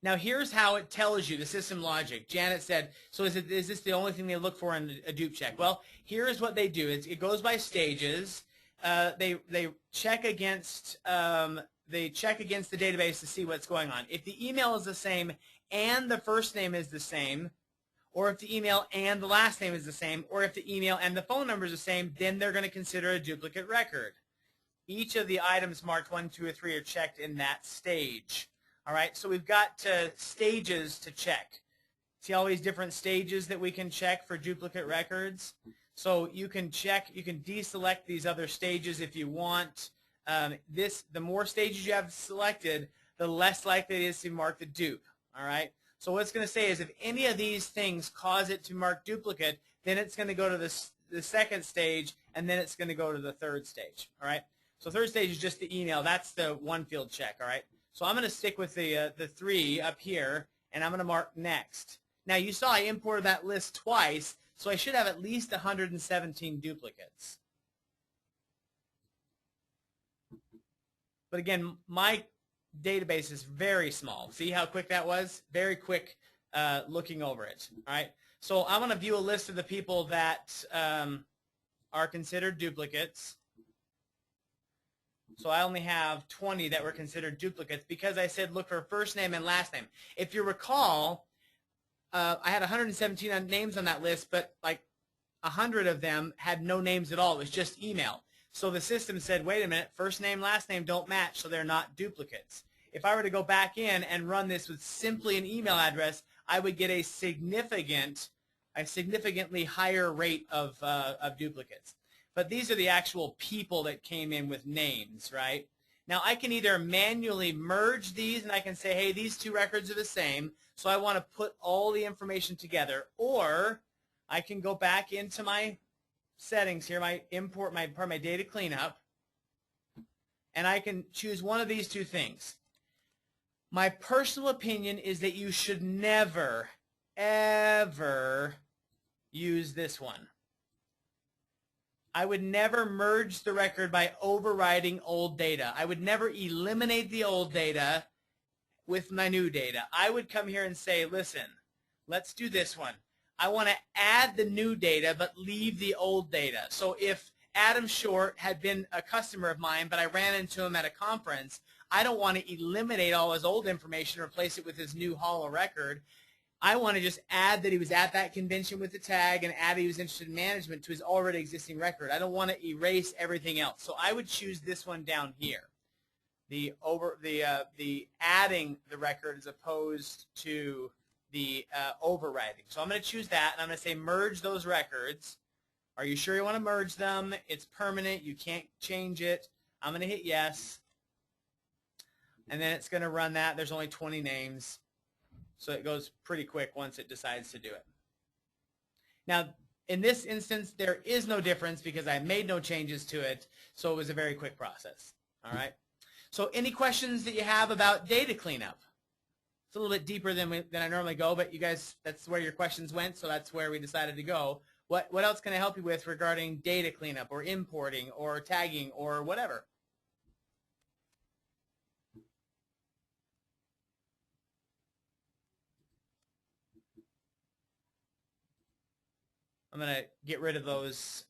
Now, here's how it tells you, the system logic. Janet said, so is this the only thing they look for in a dupe check? Well, here's what they do. It goes by stages. They check against the database to see what's going on. If the email is the same and the first name is the same, or if the email and the last name is the same, or if the email and the phone number is the same, then they're going to consider a duplicate record. Each of the items marked 1, 2, or 3 are checked in that stage. All right, so we've got stages to check. See all these different stages that we can check for duplicate records? So you can check, you can deselect these other stages if you want. The more stages you have selected, the less likely it is to mark the dupe. All right, so what it's going to say is if any of these things cause it to mark duplicate, then it's going to go to the second stage, and then it's going to go to the third stage. All right, so third stage is just the email. That's the one field check. All right. So I'm going to stick with the 3 up here, and I'm going to mark next. Now, you saw I imported that list twice, so I should have at least 117 duplicates. But again, my database is very small. See how quick that was? Very quick looking over it. All right. So I want to view a list of the people that are considered duplicates. So I only have 20 that were considered duplicates because I said look for first name and last name. If you recall, I had 117 names on that list, but like 100 of them had no names at all. It was just email. So the system said, wait a minute, first name, last name don't match, so they're not duplicates. If I were to go back in and run this with simply an email address, I would get a significantly higher rate of duplicates. But these are the actual people that came in with names, right? Now, I can either manually merge these, and I can say, hey, these 2 records are the same, so I want to put all the information together, or I can go back into my settings here, my import, my data cleanup, and I can choose one of these 2 things. My personal opinion is that you should never, ever use this one. I would never merge the record by overriding old data. I would never eliminate the old data with my new data. I would come here and say, listen, let's do this one. I want to add the new data but leave the old data. So if Adam Short had been a customer of mine but I ran into him at a conference, I don't want to eliminate all his old information and replace it with his new hollow record. I want to just add that he was at that convention with the tag and add he was interested in management to his already existing record. I don't want to erase everything else. So I would choose this one down here, the adding the record as opposed to the overriding. So I'm going to choose that, and I'm going to say merge those records. Are you sure you want to merge them? It's permanent. You can't change it. I'm going to hit yes. and then it's going to run that. There's only 20 names, so it goes pretty quick once it decides to do it. Now, in this instance, there is no difference because I made no changes to it, so it was a very quick process. All right. So any questions that you have about data cleanup? It's a little bit deeper than I normally go, but you guys, that's where your questions went, so that's where we decided to go. What else can I help you with regarding data cleanup or importing or tagging or whatever? I'm going to get rid of those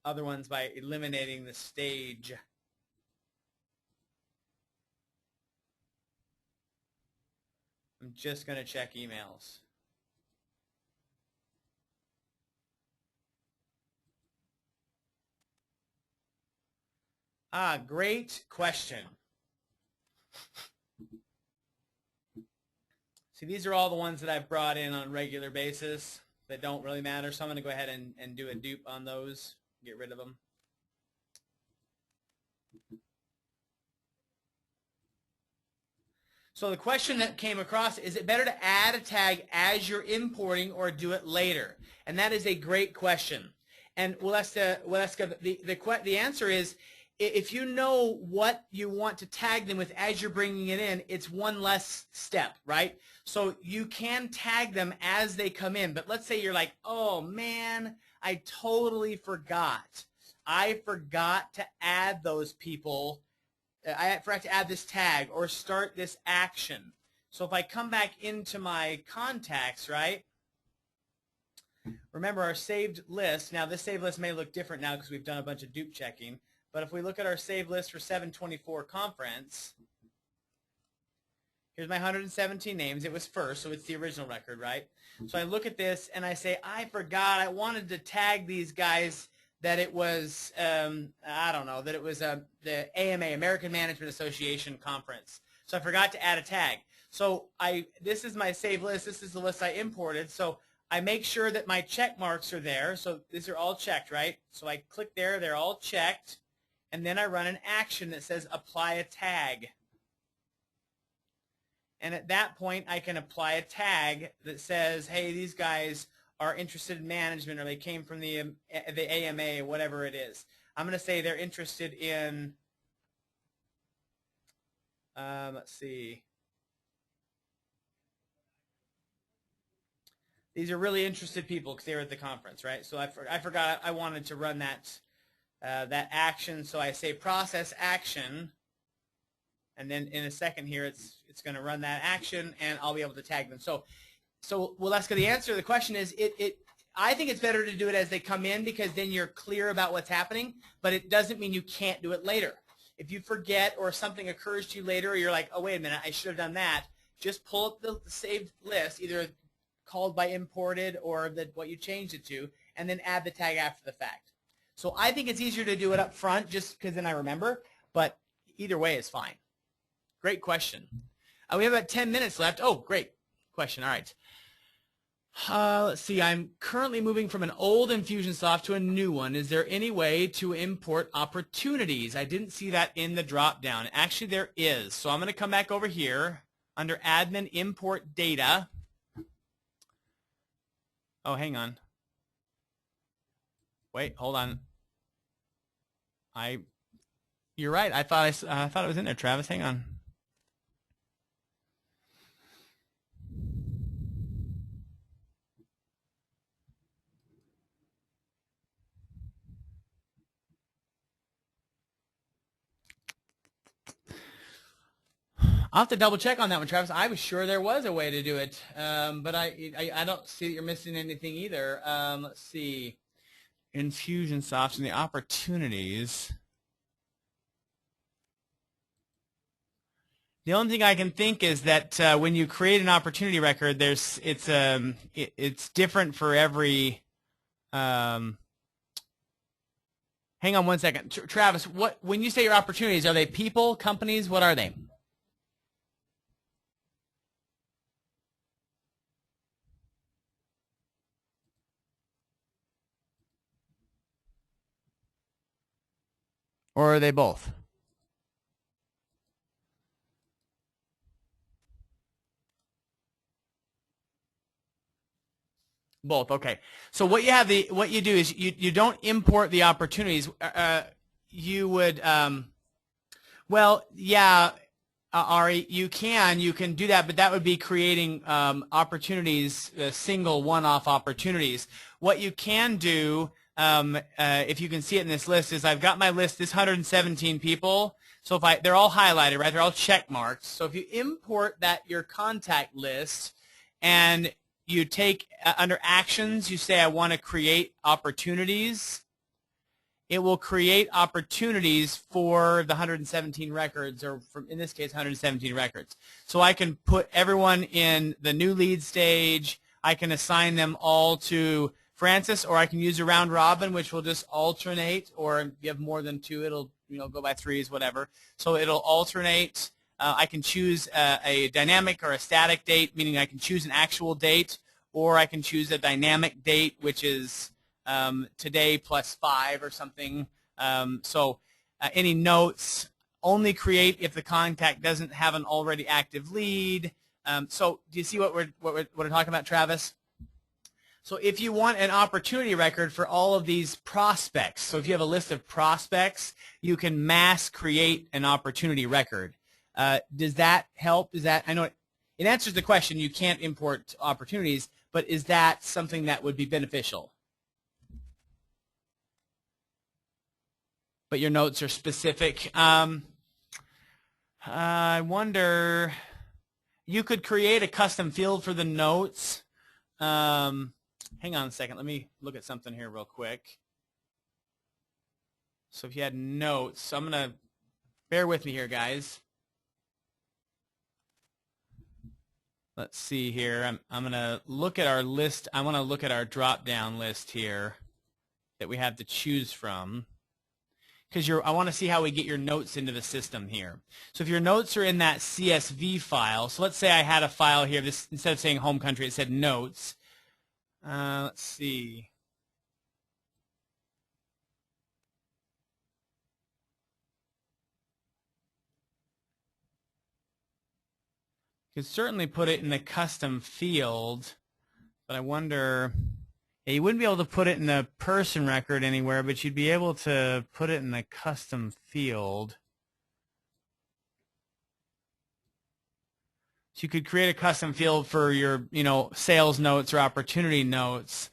other ones by eliminating the stage. I'm just going to check emails. Great question. See, these are all the ones that I've brought in on a regular basis that don't really matter, so I'm going to go ahead and do a dupe on those, get rid of them. So the question that came across, is it better to add a tag as you're importing or do it later? And that is a great question. And the answer is, if you know what you want to tag them with as you're bringing it in, it's one less step, right? So you can tag them as they come in. But let's say you're like, oh, man, I totally forgot. I forgot to add those people. I forgot to add this tag or start this action. So if I come back into my contacts, right? Remember our saved list. Now this saved list may look different now because we've done a bunch of dupe checking. But if we look at our saved list for 724 conference, here's my 117 names. It was first, so it's the original record, right? So I look at this and I say, I forgot. I wanted to tag these guys that it was, I don't know, that it was the AMA, American Management Association conference. So I forgot to add a tag. So this is my saved list. This is the list I imported. So I make sure that my check marks are there. So these are all checked, right? So I click there. They're all checked. And then I run an action that says apply a tag. And at that point, I can apply a tag that says, hey, these guys are interested in management, or they came from the AMA, whatever it is. I'm going to say they're interested in, let's see. These are really interested people because they were at the conference, right? So I forgot I wanted to run that action, so I say process action, and then in a second here it's going to run that action, and I'll be able to tag them. So Waleska, the answer to the question is I think it's better to do it as they come in because then you're clear about what's happening, but it doesn't mean you can't do it later. If you forget or something occurs to you later, or you're like, oh, wait a minute, I should have done that, just pull up the saved list, either called by imported or what you changed it to, and then add the tag after the fact. So I think it's easier to do it up front just because then I remember, but either way is fine. Great question. We have about 10 minutes left. Oh, great question. All right. Let's see. I'm currently moving from an old Infusionsoft to a new one. Is there any way to import opportunities? I didn't see that in the drop-down. Actually, there is. So I'm going to come back over here under Admin Import Data. Oh, hang on. Wait, hold on. You're right. I thought it was in there, Travis. Hang on. I'll have to double check on that one, Travis. I was sure there was a way to do it, but I don't see that you're missing anything either. Let's see. Infusionsoft and the opportunities. The only thing I can think is that when you create an opportunity record, it's different for every. Hang on one second, Travis. When you say your opportunities, are they people, companies? What are they? Or are they both? Both. Okay. So what you do is you don't import the opportunities. You would well, yeah, Ari, you can do that, but that would be creating opportunities, single one-off opportunities. What you can do, if you can see it in this list, is I've got my list, this 117 people. So if they're all highlighted, right? They're all check marked. So if you import your contact list, and you take under actions, you say I want to create opportunities. It will create opportunities for the 117 records, or in this case 117 records. So I can put everyone in the new lead stage. I can assign them all to Francis, or I can use a round robin, which will just alternate, or if you have more than two, it'll go by threes, whatever. So it'll alternate. I can choose a dynamic or a static date, meaning I can choose an actual date, or I can choose a dynamic date, which is today plus 5 or something. So any notes only create if the contact doesn't have an already active lead. So do you see what we're talking about, Travis? So if you want an opportunity record for all of these prospects, so if you have a list of prospects, you can mass create an opportunity record. Does that help? I know it answers the question. You can't import opportunities, but is that something that would be beneficial? But your notes are specific. I wonder, you could create a custom field for the notes. Hang on a second. Let me look at something here real quick. So if you had notes, I'm going to bear with me here, guys. Let's see here. I'm going to look at our list. I want to look at our drop-down list here that we have to choose from, because I want to see how we get your notes into the system here. So if your notes are in that CSV file, so let's say I had a file here. This, instead of saying home country, it said notes. Let's see. You could certainly put it in the custom field, but I wonder, you wouldn't be able to put it in the person record anywhere, but you'd be able to put it in the custom field. So you could create a custom field for your, sales notes or opportunity notes,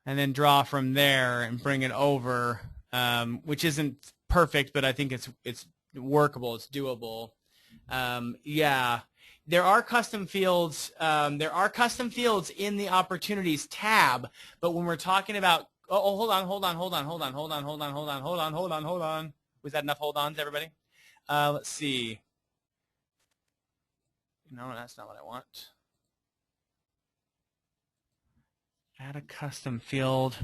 and then draw from there and bring it over, which isn't perfect, but I think it's workable. It's doable. Yeah, there are custom fields. There are custom fields in the opportunities tab, but when we're talking about, hold on. Was that enough hold-ons, everybody? Let's see. No, that's not what I want. Add a custom field.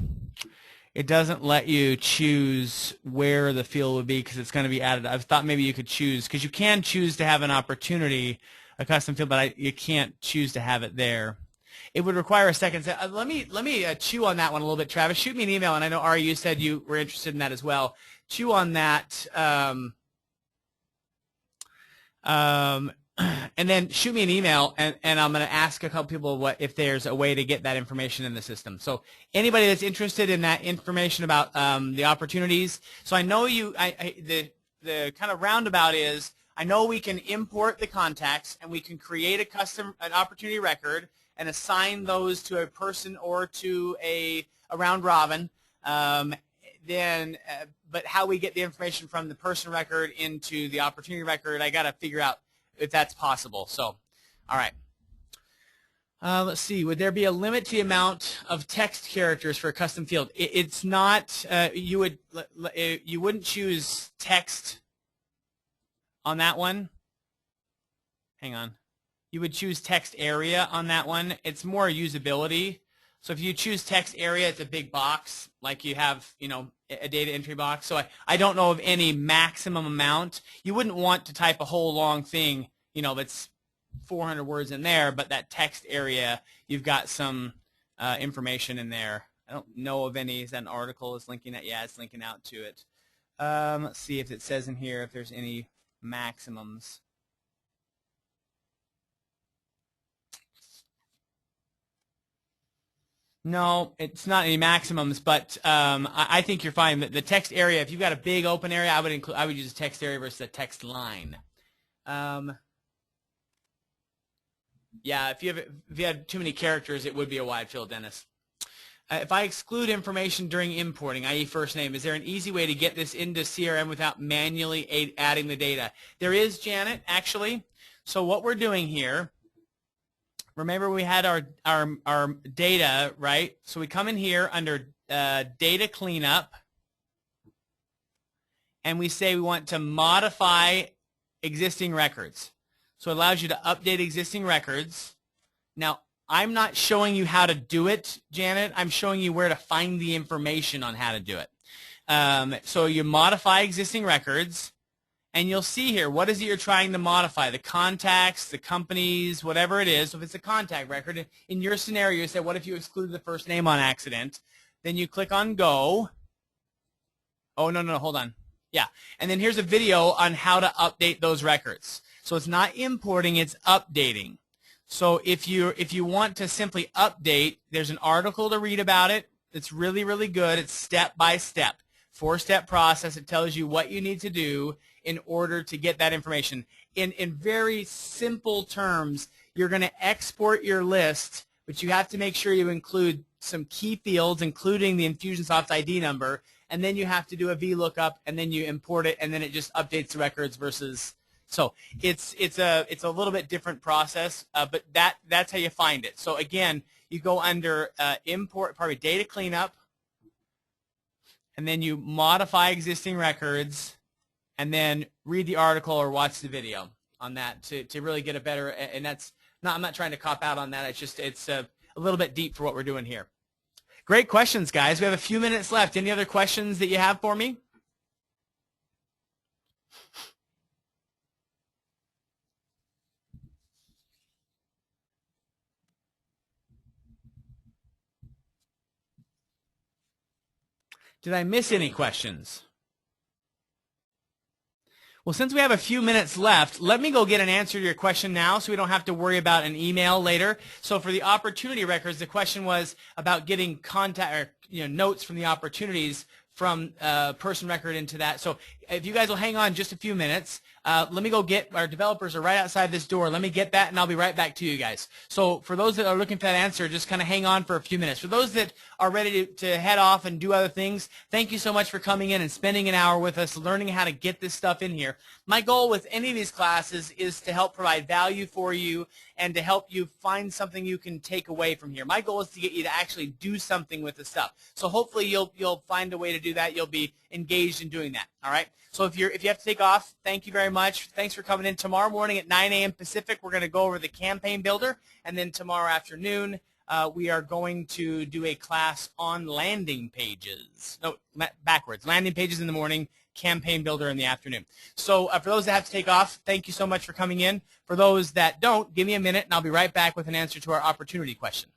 It doesn't let you choose where the field would be because it's going to be added. I thought maybe you could choose, because you can choose to have an opportunity, a custom field, but you can't choose to have it there. It would require a second. Let me chew on that one a little bit, Travis. Shoot me an email, and I know Ari, you said you were interested in that as well. Chew on that. And then shoot me an email, and I'm going to ask a couple people if there's a way to get that information in the system. So anybody that's interested in that information about the opportunities. So I know the kind of roundabout is, I know we can import the contacts, and we can create an opportunity record and assign those to a person or to a round robin. But how we get the information from the person record into the opportunity record, I got to figure out if that's possible. So, all right. Let's see. Would there be a limit to the amount of text characters for a custom field? It's not. You wouldn't choose text on that one. Hang on. You would choose text area on that one. It's more usability. So if you choose text area, it's a big box, like you have, a data entry box. So I don't know of any maximum amount. You wouldn't want to type a whole long thing, that's 400 words in there, but that text area, you've got some information in there. I don't know of any. Is that an article is linking that? Yeah, it's linking out to it. Let's see if it says in here if there's any maximums. No, it's not any maximums, but I think you're fine. The text area, if you've got a big open area, I would use a text area versus a text line. Yeah, if you had too many characters, it would be a wide fill, Dennis. If I exclude information during importing, i.e. first name, is there an easy way to get this into CRM without manually adding the data? There is, Janet, actually. So what we're doing here, remember we had our data, right? So we come in here under data cleanup, and we say we want to modify existing records. So it allows you to update existing records. Now, I'm not showing you how to do it, Janet. I'm showing you where to find the information on how to do it. So you modify existing records, and you'll see here, what is it you're trying to modify? The contacts, the companies, whatever it is. So if it's a contact record, in your scenario, you say, what if you excluded the first name on accident? Then you click on Go. Oh, no, hold on. Yeah, and then here's a video on how to update those records. So it's not importing, it's updating. So if you want to simply update, there's an article to read about it. It's really, really good. It's step by step, 4-step process. It tells you what you need to do in order to get that information. In very simple terms, you're going to export your list, but you have to make sure you include some key fields, including the Infusionsoft ID number, and then you have to do a VLOOKUP, and then you import it, and then it just updates the records versus. So it's a little bit different process, but that's how you find it. So again, you go under data cleanup, and then you modify existing records, and then read the article or watch the video on that to really get a better. And that's not, I'm not trying to cop out on that. It's a little bit deep for what we're doing here. Great questions, guys. We have a few minutes left. Any other questions that you have for me? Did I miss any questions? Well, since we have a few minutes left, let me go get an answer to your question now so we don't have to worry about an email later. So for the opportunity records, the question was about getting contact or notes from the opportunities from person record into that. So if you guys will hang on just a few minutes, let me go get, our developers are right outside this door. Let me get that, and I'll be right back to you guys. So for those that are looking for that answer, just kind of hang on for a few minutes. For those that are ready to head off and do other things, thank you so much for coming in and spending an hour with us, learning how to get this stuff in here. My goal with any of these classes is to help provide value for you and to help you find something you can take away from here. My goal is to get you to actually do something with the stuff. So hopefully you'll find a way to do that. You'll be engaged in doing that. All right. So if you have to take off, thank you very much. Thanks for coming in. Tomorrow morning at 9 a.m. Pacific, we're going to go over the campaign builder, and then tomorrow afternoon we are going to do a class on landing pages. No, backwards. Landing pages in the morning, campaign builder in the afternoon. So for those that have to take off, thank you so much for coming in. For those that don't, give me a minute, and I'll be right back with an answer to our opportunity question.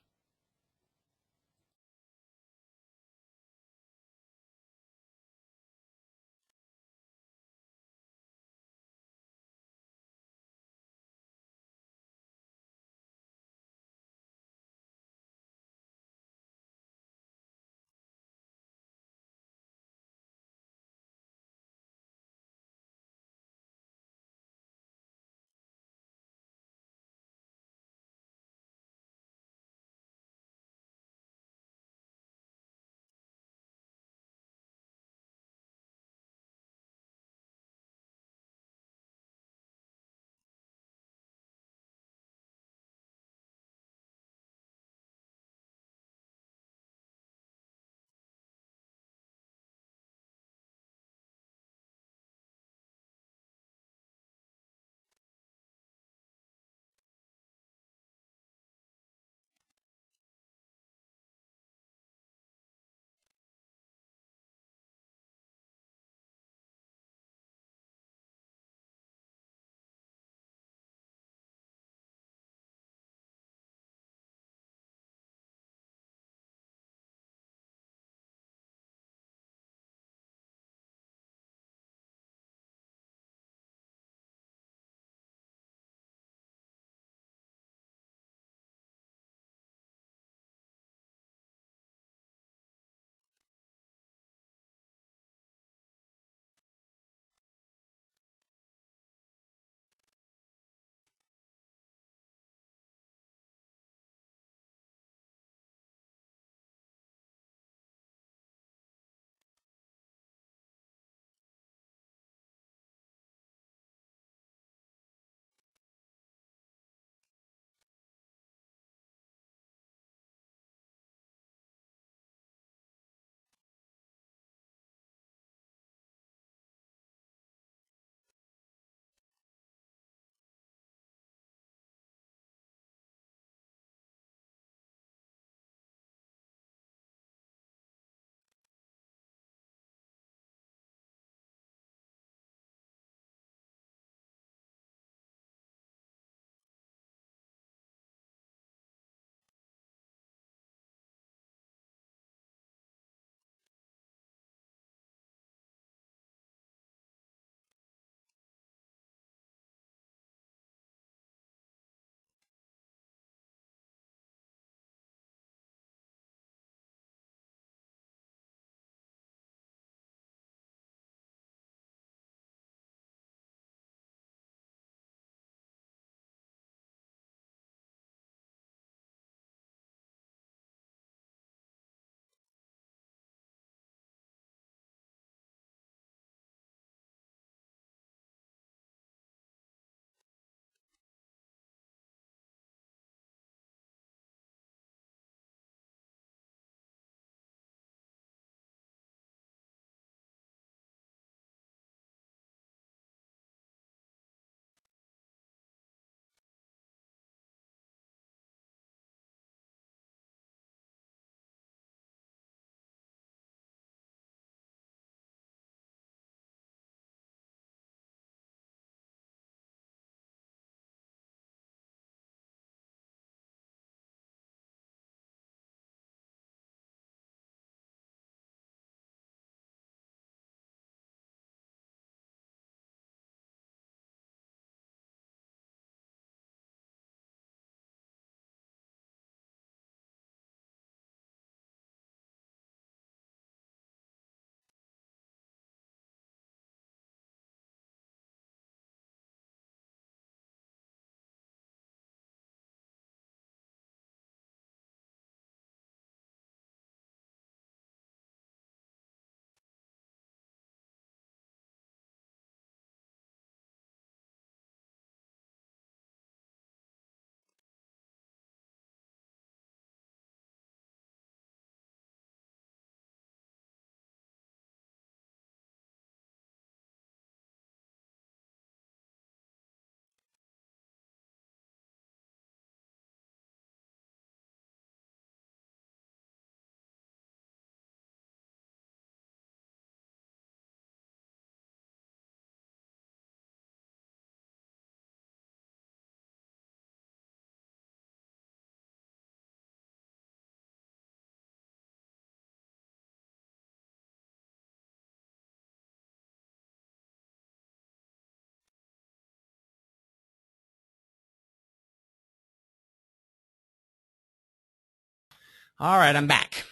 All right, I'm back.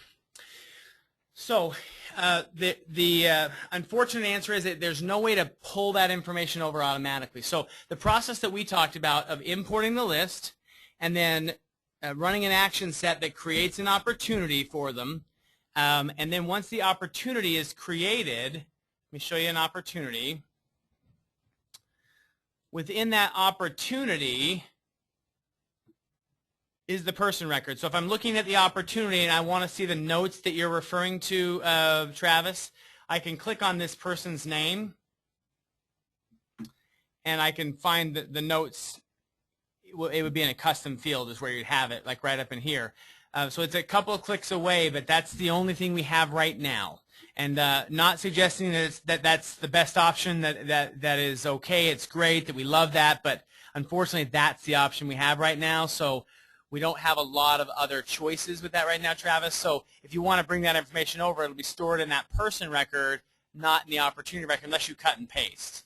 So the unfortunate answer is that there's no way to pull that information over automatically. So the process that we talked about of importing the list and then running an action set that creates an opportunity for them, and then once the opportunity is created, let me show you an opportunity. Within that opportunity is the person record. So if I'm looking at the opportunity and I want to see the notes that you're referring to, Travis, I can click on this person's name and I can find the notes. It would be in a custom field is where you'd have it, like right up in here. So it's a couple of clicks away, but that's the only thing we have right now. And not suggesting that that's the best option, that is okay, it's great, that we love that, but unfortunately that's the option we have right now. So we don't have a lot of other choices with that right now, Travis. So if you want to bring that information over, it'll be stored in that person record, not in the opportunity record, unless you cut and paste.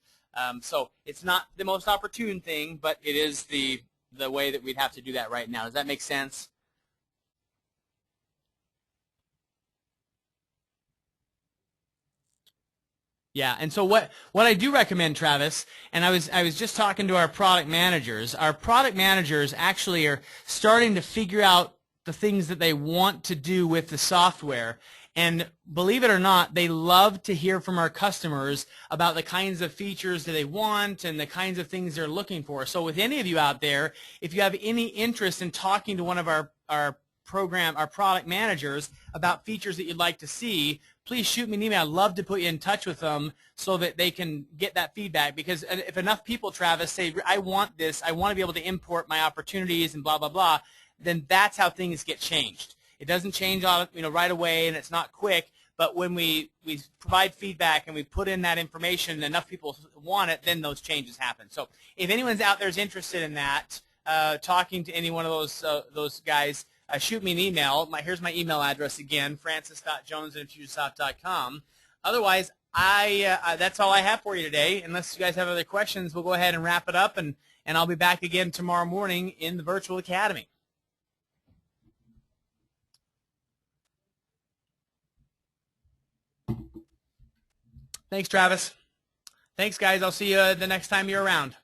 So it's not the most opportune thing, but it is the way that we'd have to do that right now. Does that make sense? Yeah, and so what I do recommend, Travis, and I was just talking to our product managers. Our product managers actually are starting to figure out the things that they want to do with the software. And believe it or not, they love to hear from our customers about the kinds of features that they want and the kinds of things they're looking for. So with any of you out there, if you have any interest in talking to one of our product managers about features that you'd like to see, please shoot me an email. I'd love to put you in touch with them so that they can get that feedback. Because if enough people, Travis, say, I want this, I want to be able to import my opportunities and blah, blah, blah, then that's how things get changed. It doesn't change right away, and it's not quick. But when we provide feedback and we put in that information and enough people want it, then those changes happen. So if anyone's out there is interested in that, talking to any one of those guys, shoot me an email. Here's my email address again, francis.jones@infusionsoft.com. Otherwise, that's all I have for you today. Unless you guys have other questions, we'll go ahead and wrap it up, and I'll be back again tomorrow morning in the Virtual Academy. Thanks, Travis. Thanks, guys. I'll see you the next time you're around.